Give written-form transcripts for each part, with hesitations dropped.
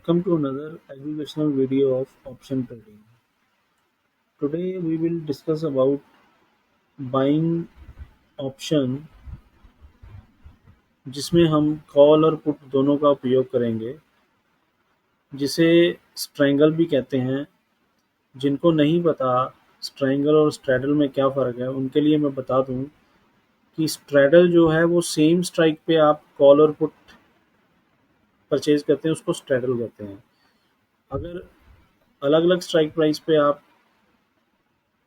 Welcome to another educational video of option trading. Today we will discuss about buying option जिसमें हम call और put दोनों का उपयोग करेंगे, जिसे स्ट्रैंगल भी कहते हैं। जिनको नहीं पता स्ट्रैंगल और स्ट्रैडल में क्या फ़र्क है, उनके लिए मैं बता दूं कि स्ट्रैडल जो है वो सेम स्ट्राइक पे आप कॉल और पुट परचेज करते हैं, उसको स्ट्रैडल कहते हैं। अगर अलग अलग स्ट्राइक प्राइस पे आप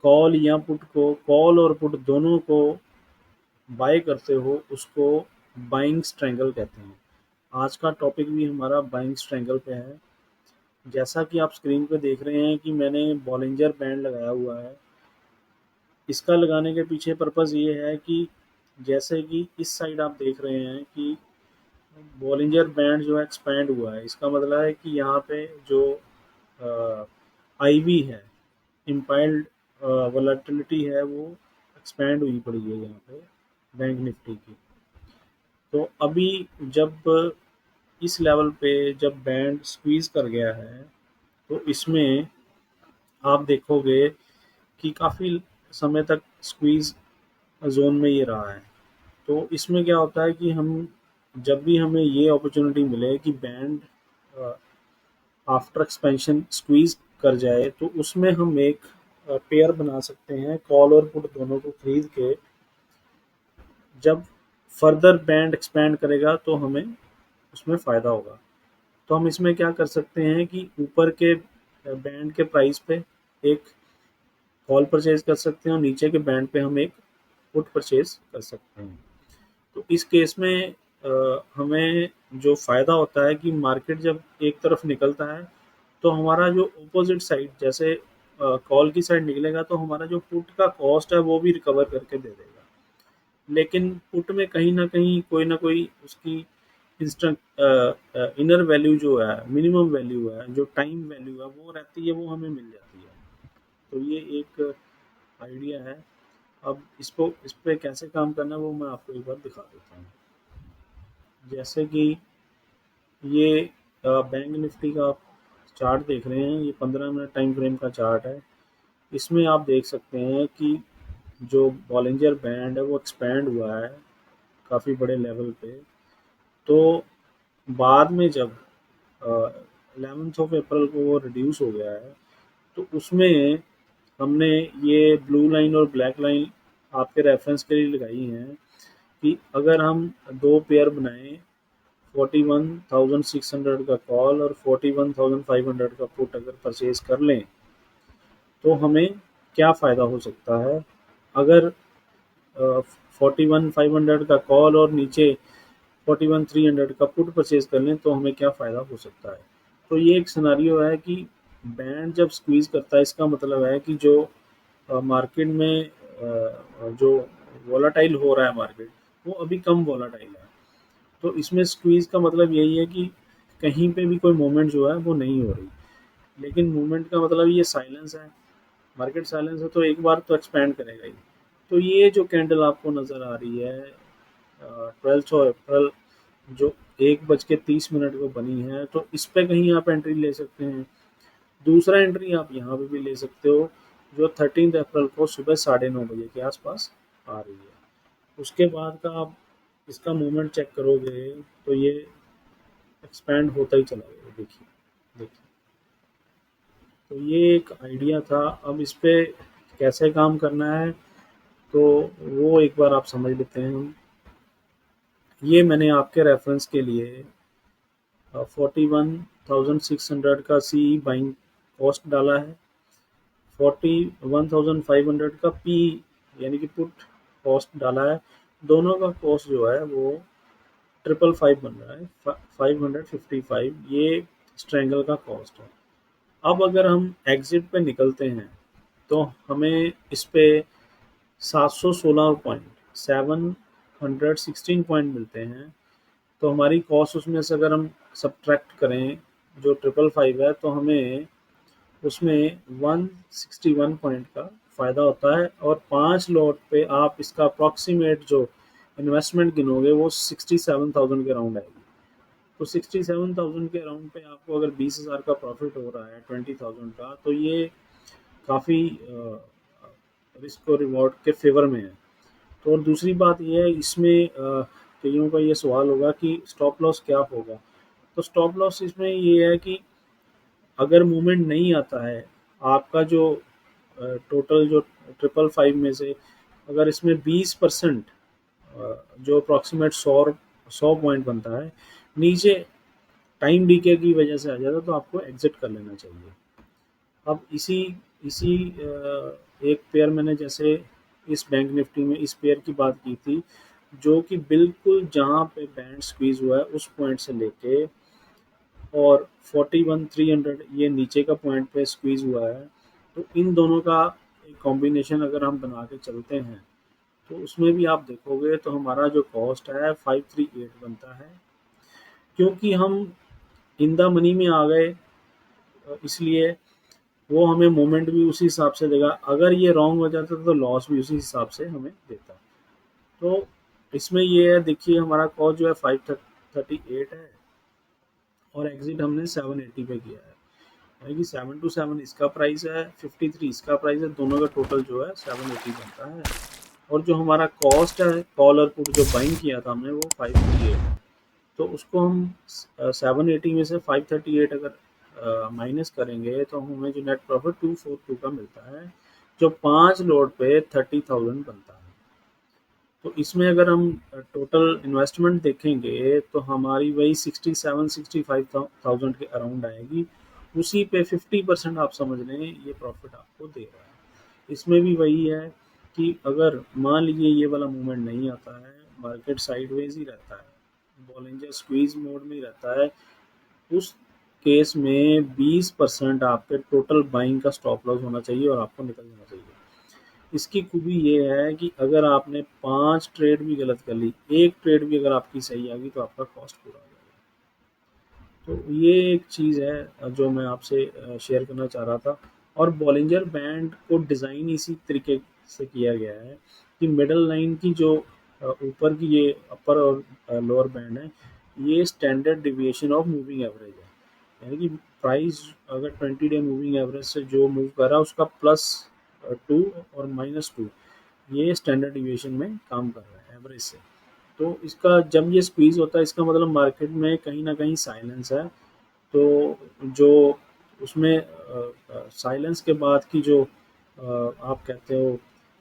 कॉल और पुट दोनों को बाय करते हो, उसको बाइंग स्ट्रैंगल कहते हैं। आज का टॉपिक भी हमारा बाइंग स्ट्रैंगल पे है। जैसा कि आप स्क्रीन पे देख रहे हैं कि मैंने बॉलिंजर बैंड लगाया हुआ है। इसका लगाने के पीछे पर्पज़ ये है कि जैसे कि इस साइड आप देख रहे हैं कि बॉलिंजर बैंड जो है एक्सपैंड हुआ है। इसका मतलब है कि यहाँ पे जो आईवी है, इम्पाइल्ड वोलेटिलिटी है, वो एक्सपैंड हुई पड़ी है यहाँ पे बैंक निफ्टी की। तो अभी जब इस लेवल पे जब बैंड स्क्वीज कर गया है, तो इसमें आप देखोगे कि काफ़ी समय तक स्क्वीज जोन में ये रहा है। तो इसमें क्या होता है कि हम जब भी हमें ये अपॉर्चुनिटी मिले कि बैंड आफ्टर एक्सपेंशन स्क्वीज कर जाए, तो उसमें हम एक पेयर बना सकते हैं कॉल और पुट दोनों को खरीद के। जब फर्दर बैंड एक्सपैंड करेगा तो हमें उसमें फ़ायदा होगा। तो हम इसमें क्या कर सकते हैं कि ऊपर के बैंड के प्राइस पे एक कॉल परचेज कर सकते हैं और नीचे के बैंड पे हम एक पुट परचेज कर सकते हैं। तो इस केस में हमें जो फ़ायदा होता है कि मार्केट जब एक तरफ निकलता है, तो हमारा जो अपोजिट साइड, जैसे कॉल की साइड निकलेगा, तो हमारा जो पुट का कॉस्ट है वो भी रिकवर करके दे देगा। लेकिन पुट में कहीं ना कोई उसकी इंस्टेंट इनर वैल्यू जो है, मिनिमम वैल्यू है, जो टाइम वैल्यू है वो रहती है, वो हमें मिल जाती है। तो ये एक आइडिया है। अब इस पे कैसे काम करना है वो मैं आपको एक बार दिखा देता हूँ। जैसे कि ये बैंक निफ्टी का आप चार्ट देख रहे हैं, ये 15 मिनट टाइम फ्रेम का चार्ट है। इसमें आप देख सकते हैं कि जो बॉलिंजर बैंड है वो एक्सपैंड हुआ है काफ़ी बड़े लेवल पे। तो बाद में जब 11 को वो रिड्यूस हो गया है, तो उसमें हमने ये ब्लू लाइन और ब्लैक लाइन आपके रेफरेंस के लिए लगाई हैं कि अगर हम दो पेयर बनाएं, 41,600 का कॉल और 41,500 का पुट अगर परचेज कर लें, तो हमें क्या फ़ायदा हो सकता है। अगर 41,500 का कॉल और नीचे 41,300 का पुट परचेज कर लें, तो हमें क्या फ़ायदा हो सकता है। तो ये एक सिनारियो है कि बैंड जब स्क्वीज करता है, इसका मतलब है कि जो मार्केट में जो वोलाटाइल हो रहा है मार्केट, वो अभी कम वोलाटाइल है। तो इसमें स्क्वीज का मतलब यही है कि कहीं पे भी कोई मूवमेंट जो है वो नहीं हो रही। लेकिन मूवमेंट का मतलब ये साइलेंस है, मार्केट साइलेंस है, तो एक बार तो एक्सपैंड करेगा ही। तो ये जो कैंडल आपको नज़र आ रही है 12 अप्रैल, जो 1:30 को बनी है, तो इस पे कहीं आप एंट्री ले सकते हैं। दूसरा एंट्री आप यहाँ पे भी ले सकते हो, जो 13 अप्रैल को सुबह 9:30 के आसपास आ रही है। उसके बाद का आप इसका मूवमेंट चेक करोगे तो ये एक्सपैंड होता ही चला गया। देखिए देखिए, तो ये एक आइडिया था। अब इस पे कैसे काम करना है तो वो एक बार आप समझ लेते हैं हम। ये मैंने आपके रेफरेंस के लिए 41,600 का सी बाइंग कॉस्ट डाला है, 41,500 का पी यानी कि पुट कॉस्ट डाला है। दोनों का कॉस्ट जो है वो 555 बन रहा है, 555 ये स्ट्रैंगल का कॉस्ट है। अब अगर हम एग्जिट पे निकलते हैं, तो हमें इस पे 716 पॉइंट, 716 पॉइंट मिलते हैं। तो हमारी कॉस्ट उसमें से अगर हम सब्ट्रैक्ट करें जो 555 है, तो हमें उसमें 161 पॉइंट का फ़ायदा होता है। और 5 लॉट पे आप इसका अप्रॉक्सीमेट जो इन्वेस्टमेंट गिनोगे वो 67,000 के राउंड आएगी। तो 67,000 के अराउंड पे आपको अगर 20,000 का प्रॉफिट हो रहा है 20,000 का, तो ये काफ़ी रिस्क और रिवॉर्ड के फेवर में है। तो और दूसरी बात ये है इसमें कईयों का ये सवाल होगा कि स्टॉप लॉस क्या होगा। तो स्टॉप लॉस इसमें ये है कि अगर मूवमेंट नहीं आता है, आपका जो टोटल जो 555 में से अगर इसमें 20% जो अप्रॉक्सीमेट 100 पॉइंट बनता है नीचे टाइम डीके की वजह से आ जाता है, तो आपको एग्जिट कर लेना चाहिए। अब इसी इसी एक पेयर मैंने जैसे इस बैंक निफ्टी में इस पेयर की बात की थी, जो कि बिल्कुल जहाँ पे बैंड स्क्वीज हुआ है उस पॉइंट से लेके और 41,300 ये नीचे का पॉइंट पे स्क्वीज हुआ है। तो इन दोनों का एक कॉम्बिनेशन अगर हम बना के चलते हैं, तो उसमें भी आप देखोगे तो हमारा जो कॉस्ट है 538 बनता है, क्योंकि हम इन द मनी में आ गए, इसलिए वो हमें मोमेंट भी उसी हिसाब से देगा। अगर ये रॉन्ग हो जाता तो लॉस भी उसी हिसाब से हमें देता। तो इसमें ये है, देखिए हमारा कॉस्ट जो है 538 है और एग्जिट हमने 780 पे किया है, यानी कि 727 इसका प्राइस है, 53 इसका प्राइस है, दोनों का टोटल जो है 780 बनता है। और जो हमारा कॉस्ट है कॉल और पुट जो बाइंग किया था हमने वो 538, तो उसको हम 780 में से 538 अगर माइनस करेंगे तो हमें जो नेट प्रॉफिट 242 का मिलता है, जो 5 लोड पे 30,000 बनता है। तो इसमें अगर हम टोटल इन्वेस्टमेंट देखेंगे तो हमारी वही 67-65,000 के अराउंड आएगी। उसी पे 50% आप समझ लें ये प्रॉफिट आपको दे रहा है। इसमें भी वही है कि अगर मान लीजिए ये वाला मूवमेंट नहीं आता है, मार्केट साइडवेज ही रहता है, बॉलिंजर स्क्वीज मोड में ही रहता है, उस केस में 20% आपके टोटल बाइंग का स्टॉप लॉस होना चाहिए और आपको निकल जाना चाहिए। इसकी खूबी ये है कि अगर आपने 5 ट्रेड भी गलत कर ली, एक ट्रेड भी अगर आपकी सही आ गई, तो आपका कॉस्ट पूरा हो जाएगा। तो ये एक चीज़ है जो मैं आपसे शेयर करना चाह रहा था। और बॉलिंजर बैंड को डिज़ाइन इसी तरीके से किया गया है कि मिडल लाइन की जो ऊपर की ये अपर और लोअर बैंड है, ये standard deviation of moving average है, यानी कि प्राइस अगर 20 डे मूविंग एवरेज से जो मूव कर रहा है उसका +2 और -2, ये स्टैंडर्ड डिविएशन में काम कर रहा है एवरेज से। तो इसका जब ये स्क्वीज होता है, इसका मतलब मार्केट में कहीं ना कहीं साइलेंस है। तो जो उसमें साइलेंस के बाद की जो आप कहते हो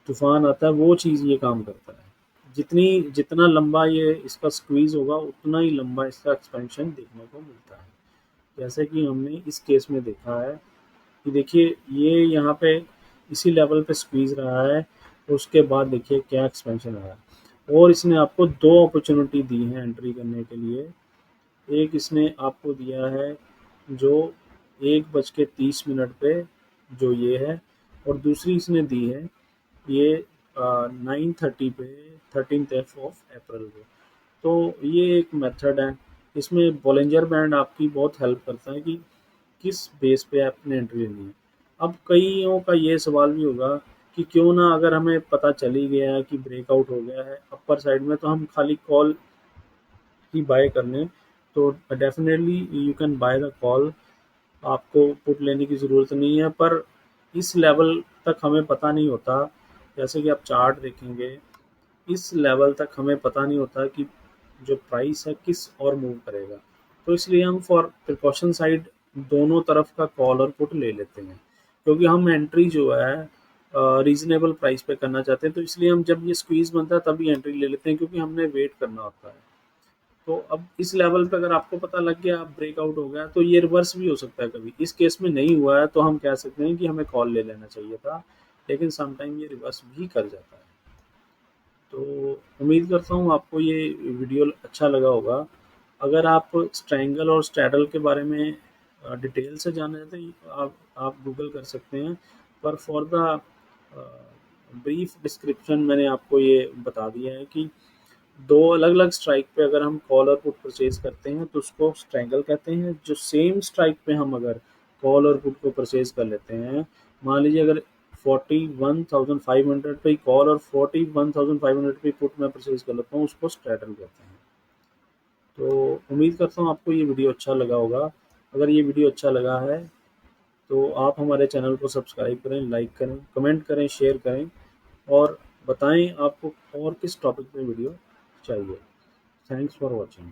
तूफान आता है, वो चीज़ ये काम करता है। जितना लंबा ये इसका स्क्वीज होगा उतना ही लंबा इसका एक्सपेंशन देखने को मिलता है, जैसे कि हमने इस केस में देखा है कि देखिए ये यहाँ पे इसी लेवल पे स्क्वीज रहा है, उसके बाद देखिए क्या एक्सपेंशन आया। और इसने आपको दो अपॉर्चुनिटी दी है एंट्री करने के लिए। एक इसने आपको दिया है जो 1:30 पे जो ये है, और दूसरी इसने दी है ये 9:30 पे 13th ऑफ अप्रैल को। तो ये एक मेथड है। इसमें बॉलिंजर बैंड आपकी बहुत हेल्प करता है कि किस बेस पे आपने एंट्री लेनी है। अब कईयों का ये सवाल भी होगा कि क्यों ना, अगर हमें पता चल ही गया है कि ब्रेकआउट हो गया है अपर साइड में, तो हम खाली कॉल ही बाय कर लें। तो definitely you can by the call, आपको पुट लेने की ज़रूरत नहीं है। पर इस लेवल तक हमें पता नहीं होता, जैसे कि आप चार्ट देखेंगे, इस लेवल तक हमें पता नहीं होता कि जो प्राइस है किस और मूव करेगा। तो इसलिए हम फॉर प्रिकॉशन साइड दोनों तरफ का कॉल और पुट ले लेते हैं, क्योंकि हम एंट्री जो है रीजनेबल प्राइस पे करना चाहते हैं। तो इसलिए हम जब ये स्क्वीज बनता है तभी एंट्री ले लेते हैं, क्योंकि हमने वेट करना होता है। तो अब इस लेवल पे अगर आपको पता लग गया आप ब्रेकआउट हो गया, तो ये रिवर्स भी हो सकता है कभी। इस केस में नहीं हुआ है तो हम कह सकते हैं कि हमें कॉल ले लेना चाहिए था, लेकिन समटाइम ये रिवर्स भी कर जाता है। तो उम्मीद करता हूँ आपको ये वीडियो अच्छा लगा होगा। अगर आप स्ट्रैंगल और स्ट्रैडल के बारे में डिटेल से जानना चाहते हैं, आप गूगल कर सकते हैं। पर फॉर द ब्रीफ डिस्क्रिप्शन मैंने आपको ये बता दिया है कि दो अलग अलग स्ट्राइक पे अगर हम कॉल और पुट परचेज करते हैं तो उसको स्ट्रैंगल कहते हैं। जो सेम स्ट्राइक पे हम अगर कॉल और पुट को परचेज कर लेते हैं, मान लीजिए अगर 41,500 पे कॉल और 41,500 पे पुट में परचेज कर लेता हूँ, उसको स्ट्रैडल कहते हैं। तो उम्मीद करता हूँ आपको ये वीडियो अच्छा लगा होगा। अगर ये वीडियो अच्छा लगा है तो आप हमारे चैनल को सब्सक्राइब करें, लाइक करें, कमेंट करें, शेयर करें और बताएं आपको और किस टॉपिक पे वीडियो चाहिए। Thanks for watching.